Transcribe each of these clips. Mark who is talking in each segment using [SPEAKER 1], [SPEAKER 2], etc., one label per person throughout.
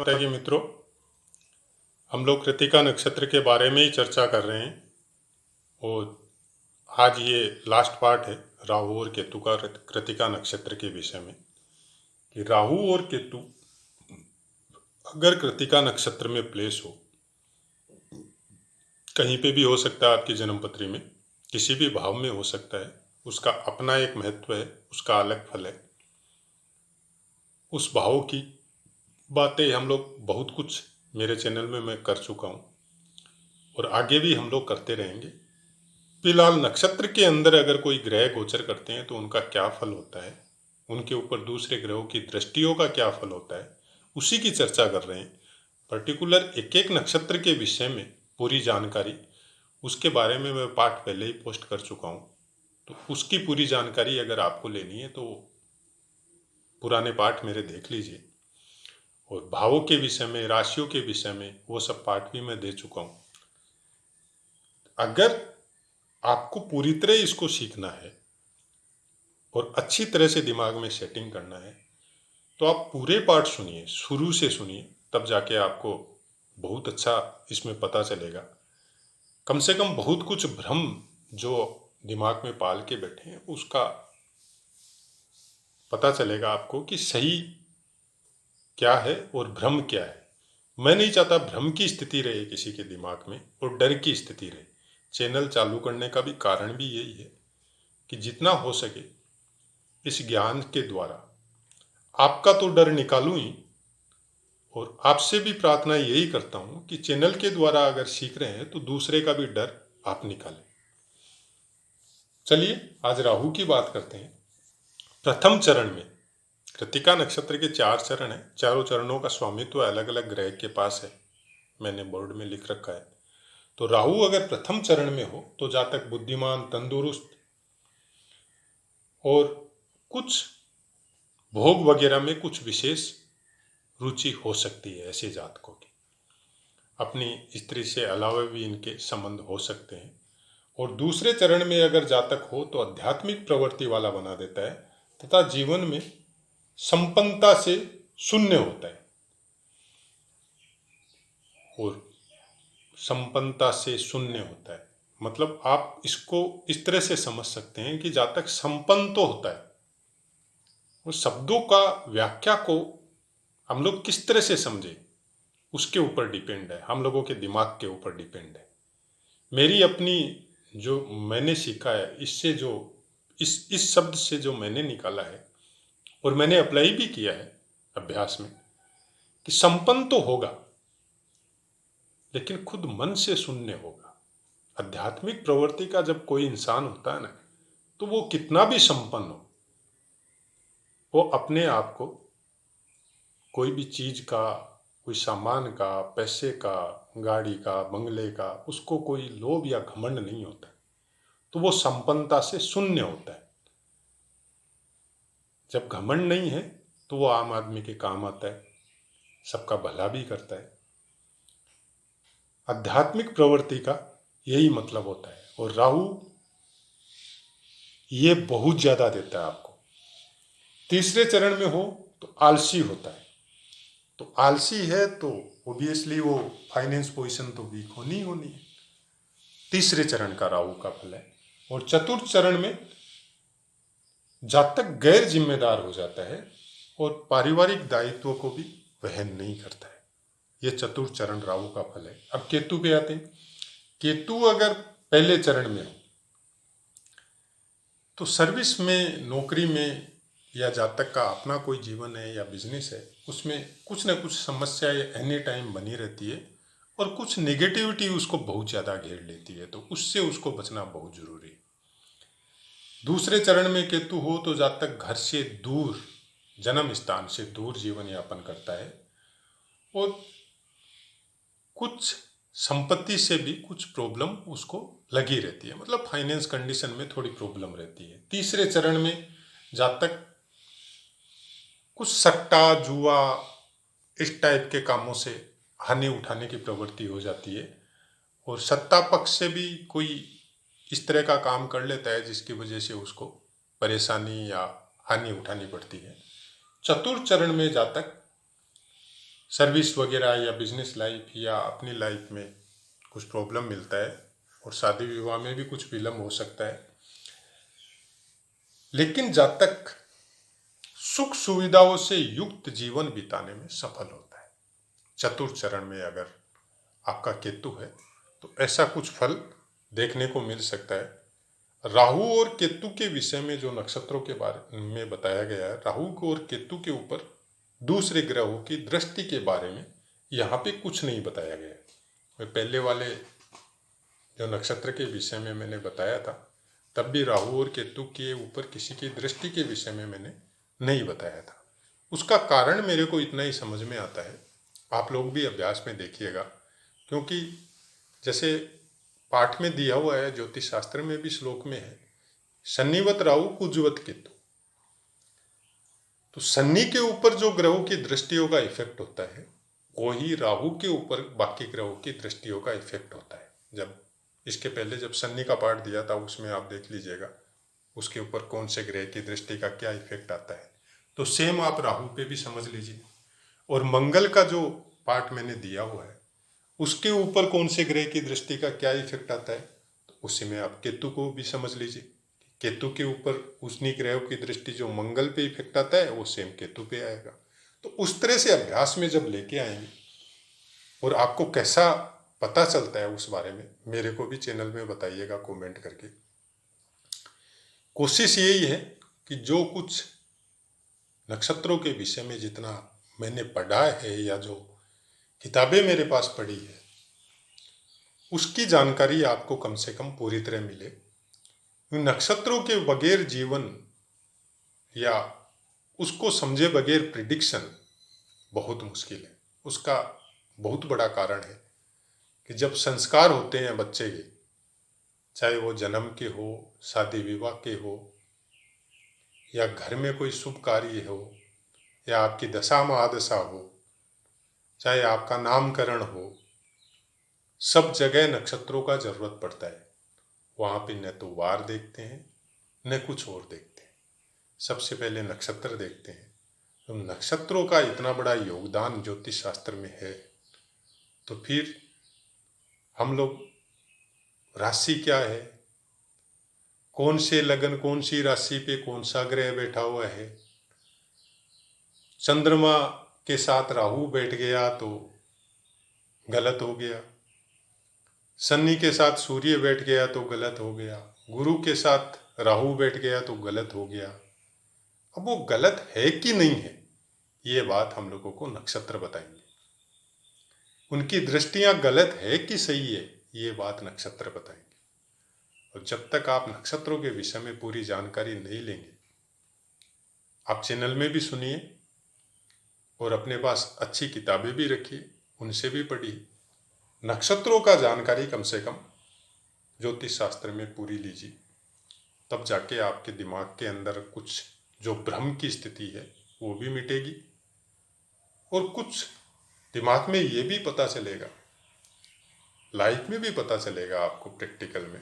[SPEAKER 1] माता की मित्रों, हम लोग कृतिका नक्षत्र के बारे में ही चर्चा कर रहे हैं और आज ये लास्ट पार्ट है राहु और केतु का कृतिका नक्षत्र के विषय में कि राहु और केतु अगर कृतिका नक्षत्र में प्लेस हो, कहीं पे भी हो सकता है, आपकी जन्मपत्री में किसी भी भाव में हो सकता है, उसका अपना एक महत्व है, उसका अलग फल है। उस भाव की बातें हम लोग बहुत कुछ मेरे चैनल में मैं कर चुका हूँ और आगे भी हम लोग करते रहेंगे। फिलहाल नक्षत्र के अंदर अगर कोई ग्रह गोचर करते हैं तो उनका क्या फल होता है, उनके ऊपर दूसरे ग्रहों की दृष्टियों का क्या फल होता है, उसी की चर्चा कर रहे हैं। पर्टिकुलर एक एक नक्षत्र के विषय में पूरी जानकारी, उसके बारे में मैं पाठ पहले ही पोस्ट कर चुका हूँ, तो उसकी पूरी जानकारी अगर आपको लेनी है तो पुराने पाठ मेरे देख लीजिए। और भावों के विषय में, राशियों के विषय में वो सब पाठ भी मैं दे चुका हूँ। अगर आपको पूरी तरह इसको सीखना है और अच्छी तरह से दिमाग में सेटिंग करना है तो आप पूरे पाठ सुनिए, शुरू से सुनिए, तब जाके आपको बहुत अच्छा इसमें पता चलेगा। कम से कम बहुत कुछ भ्रम जो दिमाग में पाल के बैठे हैं उसका पता चलेगा आपको कि सही क्या है और भ्रम क्या है। मैं नहीं चाहता भ्रम की स्थिति रहे किसी के दिमाग में और डर की स्थिति रहे। चैनल चालू करने का भी कारण भी यही है कि जितना हो सके इस ज्ञान के द्वारा आपका तो डर निकालूं ही, और आपसे भी प्रार्थना यही करता हूं कि चैनल के द्वारा अगर सीख रहे हैं तो दूसरे का भी डर आप निकालें। चलिए आज राहु की बात करते हैं। प्रथम चरण में कृतिका नक्षत्र के 4 चरण हैं, चारों चरणों का स्वामित्व अलग अलग ग्रह के पास है, मैंने बोर्ड में लिख रखा है। तो राहु अगर प्रथम चरण में हो तो जातक बुद्धिमान, तंदुरुस्त और कुछ भोग वगैरह में कुछ विशेष रुचि हो सकती है ऐसे जातकों की। अपनी स्त्री से अलावा भी इनके संबंध हो सकते हैं। और दूसरे चरण में अगर जातक हो तो आध्यात्मिक प्रवृत्ति वाला बना देता है तथा जीवन में संपन्नता से शून्य होता है। और संपन्नता से शून्य होता है मतलब आप इसको इस तरह से समझ सकते हैं कि जातक संपन्न तो होता है, और शब्दों का व्याख्या को हम लोग किस तरह से समझे उसके ऊपर डिपेंड है, हम लोगों के दिमाग के ऊपर डिपेंड है। मेरी अपनी जो मैंने सीखा है, इससे जो इस शब्द से जो मैंने निकाला है और मैंने अप्लाई भी किया है अभ्यास में, कि संपन्न तो होगा लेकिन खुद मन से शून्य होगा। आध्यात्मिक प्रवृत्ति का जब कोई इंसान होता है ना, तो वो कितना भी संपन्न हो, वो अपने आप को कोई भी चीज का, कोई सामान का, पैसे का, गाड़ी का, बंगले का, उसको कोई लोभ या घमंड नहीं होता, तो वो संपन्नता से शून्य होता है। जब घमंड नहीं है तो वो आम आदमी के काम आता है, सबका भला भी करता है। आध्यात्मिक प्रवृत्ति का यही मतलब होता है। और राहु ये बहुत ज्यादा देता है आपको। तीसरे चरण में हो तो आलसी होता है, तो आलसी है तो ओबियसली वो फाइनेंस पोजीशन तो वीक होनी ही होनी है। तीसरे चरण का राहु का फल है। और चतुर्थ चरण में जातक गैर जिम्मेदार हो जाता है और पारिवारिक दायित्व को भी वहन नहीं करता है। यह चतुर्थ चरण राहु का फल है। अब केतु पे आते हैं। केतु अगर पहले चरण में हो तो सर्विस में, नौकरी में, या जातक का अपना कोई जीवन है या बिजनेस है, उसमें कुछ ना कुछ समस्याएं एनी टाइम बनी रहती है और कुछ नेगेटिविटी उसको बहुत ज़्यादा घेर लेती है, तो उससे उसको बचना बहुत जरूरी है। दूसरे चरण में केतु हो तो जातक घर से दूर, जन्म स्थान से दूर जीवन यापन करता है और कुछ संपत्ति से भी कुछ प्रॉब्लम उसको लगी रहती है, मतलब फाइनेंस कंडीशन में थोड़ी प्रॉब्लम रहती है। तीसरे चरण में जातक कुछ सट्टा, जुआ, इस टाइप के कामों से हानि उठाने की प्रवृत्ति हो जाती है और सत्ता पक्ष से भी कोई इस तरह का काम कर लेता है जिसकी वजह से उसको परेशानी या हानि उठानी पड़ती है। चतुर्थ चरण में जातक सर्विस वगैरह या बिजनेस लाइफ या अपनी लाइफ में कुछ प्रॉब्लम मिलता है और शादी विवाह में भी कुछ विलम्ब हो सकता है। लेकिन जब तक सुख सुविधाओं से युक्त जीवन बिताने में सफल होता है, चतुर्थ चरण में अगर आपका केतु है तो ऐसा कुछ फल देखने को मिल सकता है। राहु और केतु के विषय में जो नक्षत्रों के बारे में बताया गया है, राहु और केतु के ऊपर दूसरे ग्रहों की दृष्टि के बारे में यहाँ पे कुछ नहीं बताया गया है। पहले वाले जो नक्षत्र के विषय में मैंने बताया था तब भी राहु और केतु के ऊपर किसी की दृष्टि के विषय में मैंने नहीं बताया था। उसका कारण मेरे को इतना ही समझ में आता है, आप लोग भी अभ्यास में देखिएगा, क्योंकि जैसे पाठ में दिया हुआ है, ज्योतिष शास्त्र में भी श्लोक में है, शनिवत राहु कुजवत केतु। तो शनि के ऊपर जो ग्रहों की दृष्टियों का इफेक्ट होता है वही राहु के ऊपर बाकी ग्रहों की दृष्टियों का इफेक्ट होता है। जब इसके पहले जब शनि का पाठ दिया था उसमें आप देख लीजिएगा उसके ऊपर कौन से ग्रह की दृष्टि का क्या इफेक्ट आता है, तो सेम आप राहु पे भी समझ लीजिए। और मंगल का जो पाठ मैंने दिया हुआ है उसके ऊपर कौन से ग्रह की दृष्टि का क्या इफेक्ट आता है, तो उसी में आप केतु को भी समझ लीजिए। केतु के ऊपर उन्हीं ग्रहों की दृष्टि जो मंगल पे इफेक्ट आता है वो सेम केतु पे आएगा। तो उस तरह से अभ्यास में जब लेके आएंगे और आपको कैसा पता चलता है उस बारे में मेरे को भी चैनल में बताइएगा कमेंट करके। कोशिश यही है कि जो कुछ नक्षत्रों के विषय में जितना मैंने पढ़ा है या जो किताबें मेरे पास पढ़ी है उसकी जानकारी आपको कम से कम पूरी तरह मिले। नक्षत्रों के बगैर जीवन या उसको समझे बगैर प्रिडिक्शन बहुत मुश्किल है। उसका बहुत बड़ा कारण है कि जब संस्कार होते हैं बच्चे के, चाहे वो जन्म के हो, शादी विवाह के हो, या घर में कोई शुभ कार्य हो, या आपकी दशा महादशा हो, चाहे आपका नामकरण हो, सब जगह नक्षत्रों का जरूरत पड़ता है। वहाँ पे न तो वार देखते हैं न कुछ और देखते हैं, सबसे पहले नक्षत्र देखते हैं। तो नक्षत्रों का इतना बड़ा योगदान ज्योतिष शास्त्र में है, तो फिर हम लोग राशि क्या है, कौन से लगन कौन सी राशि पे कौन सा ग्रह बैठा हुआ है, चंद्रमा के साथ राहु बैठ गया तो गलत हो गया, शनि के साथ सूर्य बैठ गया तो गलत हो गया, गुरु के साथ राहु बैठ गया तो गलत हो गया। अब वो गलत है कि नहीं है ये बात हम लोगों को नक्षत्र बताएंगे। उनकी दृष्टियां गलत है कि सही है ये बात नक्षत्र बताएंगे। और जब तक आप नक्षत्रों के विषय में पूरी जानकारी नहीं लेंगे, आप चैनल में भी सुनिए और अपने पास अच्छी किताबें भी रखिए, उनसे भी पढ़िए। नक्षत्रों का जानकारी कम से कम ज्योतिष शास्त्र में पूरी लीजिए, तब जाके आपके दिमाग के अंदर कुछ जो भ्रम की स्थिति है वो भी मिटेगी। और कुछ दिमाग में ये भी पता चलेगा, लाइफ में भी पता चलेगा आपको प्रैक्टिकल में,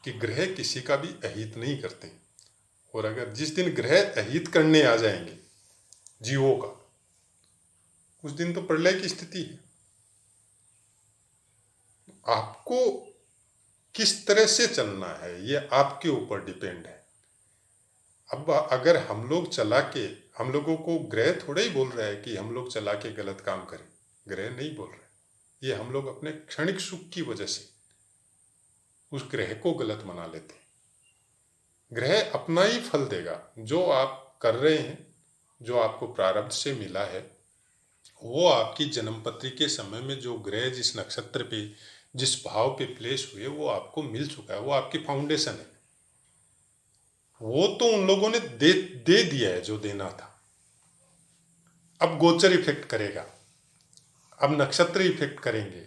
[SPEAKER 1] कि ग्रह किसी का भी अहित नहीं करते। और अगर जिस दिन ग्रह अहित करने आ जाएंगे जीवों का, उस दिन तो प्रलय की स्थिति है। आपको किस तरह से चलना है ये आपके ऊपर डिपेंड है। अब अगर हम लोग चला के, हम लोगों को ग्रह थोड़ा ही बोल रहा है कि हम लोग चला के गलत काम करें, ग्रह नहीं बोल रहे। ये हम लोग अपने क्षणिक सुख की वजह से उस ग्रह को गलत मना लेते हैं। ग्रह अपना ही फल देगा, जो आप कर रहे हैं, जो आपको प्रारब्ध से मिला है, वो आपकी जन्मपत्री के समय में जो ग्रह जिस नक्षत्र पे जिस भाव पे प्लेस हुए वो आपको मिल चुका है, वो आपकी फाउंडेशन है। वो तो उन लोगों ने दे दिया है जो देना था। अब गोचर इफेक्ट करेगा, अब नक्षत्र इफेक्ट करेंगे,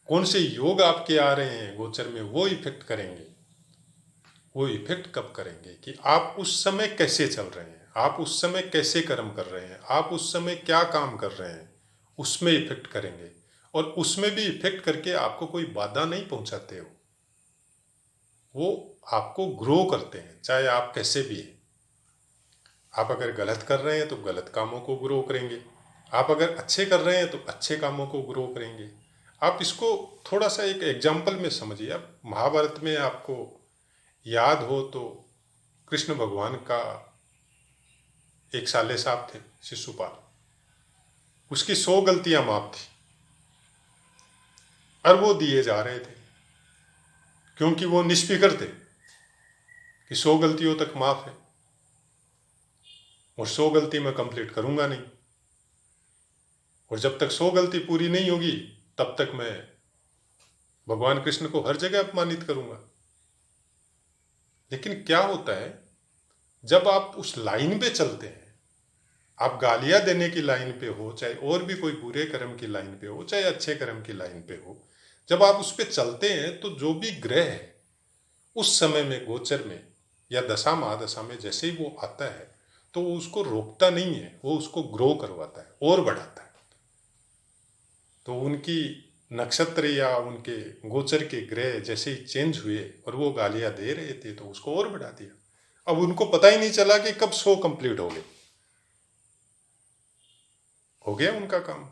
[SPEAKER 1] कौन से योग आपके आ रहे हैं गोचर में वो इफेक्ट करेंगे। वो इफेक्ट कब करेंगे कि आप उस समय कैसे चल रहे हैं, आप उस समय कैसे कर्म कर रहे हैं, आप उस समय क्या काम कर रहे हैं, उसमें इफेक्ट करेंगे। और उसमें भी इफेक्ट करके आपको कोई बाधा नहीं पहुंचाते हो, वो आपको ग्रो करते हैं, चाहे आप कैसे भी हैं। आप अगर गलत कर रहे हैं तो गलत कामों को ग्रो करेंगे, आप अगर अच्छे कर रहे हैं तो अच्छे कामों को ग्रो करेंगे। आप इसको थोड़ा सा एक एग्जाम्पल में समझिए। आप महाभारत में आपको याद हो तो कृष्ण भगवान का एक साले साहब थे शिशुपाल, उसकी 100 गलतियां माफ थी और वो दिए जा रहे थे क्योंकि वो निष्फिक्र थे कि 100 गलतियों तक माफ है और 100 गलती मैं कंप्लीट करूंगा नहीं, और जब तक 100 गलती पूरी नहीं होगी तब तक मैं भगवान कृष्ण को हर जगह अपमानित करूंगा। लेकिन क्या होता है, जब आप उस लाइन पे चलते हैं, आप गालियां देने की लाइन पे हो, चाहे और भी कोई बुरे कर्म की लाइन पे हो, चाहे अच्छे कर्म की लाइन पे हो, जब आप उस पे चलते हैं तो जो भी ग्रह है उस समय में गोचर में या दशा महादशा में जैसे ही वो आता है तो वो उसको रोकता नहीं है, वो उसको ग्रो करवाता है और बढ़ाता है। तो उनकी नक्षत्र या उनके गोचर के ग्रह जैसे ही चेंज हुए और वो गालियां दे रहे थे तो उसको और बढ़ा दिया। अब उनको पता ही नहीं चला कि कब 100 कंप्लीट हो गया उनका काम।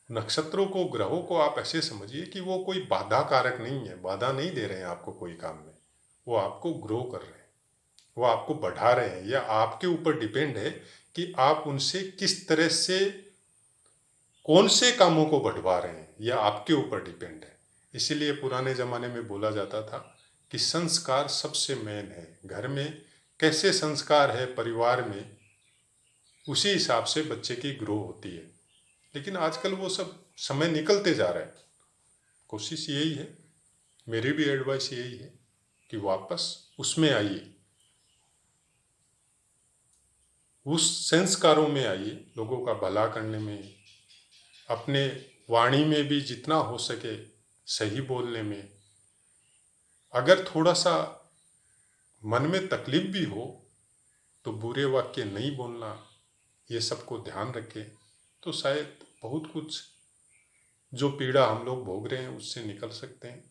[SPEAKER 1] नक्षत्रों को, ग्रहों को आप ऐसे समझिए कि वो कोई बाधा कारक नहीं है, बाधा नहीं दे रहे हैं आपको कोई काम में, वो आपको ग्रो कर रहे हैं, वो आपको बढ़ा रहे हैं। या आपके ऊपर डिपेंड है कि आप उनसे किस तरह से, कौन से कामों को बढ़वा रहे हैं, यह आपके ऊपर डिपेंड है। इसीलिए पुराने ज़माने में बोला जाता था कि संस्कार सबसे मेन है। घर में कैसे संस्कार है परिवार में, उसी हिसाब से बच्चे की ग्रो होती है। लेकिन आजकल वो सब समय निकलते जा रहा है। कोशिश यही है, मेरी भी एडवाइस यही है कि वापस उसमें आइए, उस संस्कारों में आइए, लोगों का भला करने में, अपने वाणी में भी जितना हो सके सही बोलने में। अगर थोड़ा सा मन में तकलीफ भी हो तो बुरे वाक्य नहीं बोलना, ये सबको ध्यान रखें तो शायद बहुत कुछ जो पीड़ा हम लोग भोग रहे हैं उससे निकल सकते हैं।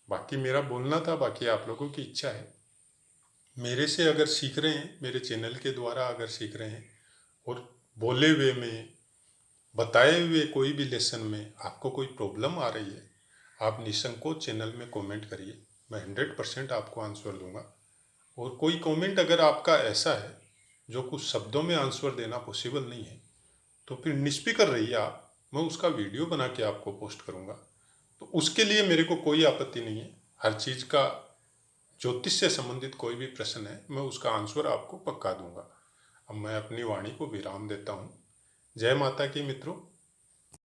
[SPEAKER 1] बाकी मेरा बोलना था, बाकी आप लोगों की इच्छा है। मेरे से अगर सीख रहे हैं, मेरे चैनल के द्वारा अगर सीख रहे हैं और बोले हुए में, बताए हुए कोई भी लेसन में आपको कोई प्रॉब्लम आ रही है, आप निसंकोच चैनल में कमेंट करिए, मैं 100% आपको आंसर दूंगा। और कोई कमेंट अगर आपका ऐसा है जो कुछ शब्दों में आंसर देना पॉसिबल नहीं है तो फिर निष्फिक्र रहिए आप, मैं उसका वीडियो बना के आपको पोस्ट करूंगा। तो उसके लिए मेरे को कोई आपत्ति नहीं है। हर चीज़ का, ज्योतिष से संबंधित कोई भी प्रश्न है मैं उसका आंसर आपको पक्का दूंगा। अब मैं अपनी वाणी को विराम देता हूँ। जय माता की मित्रों।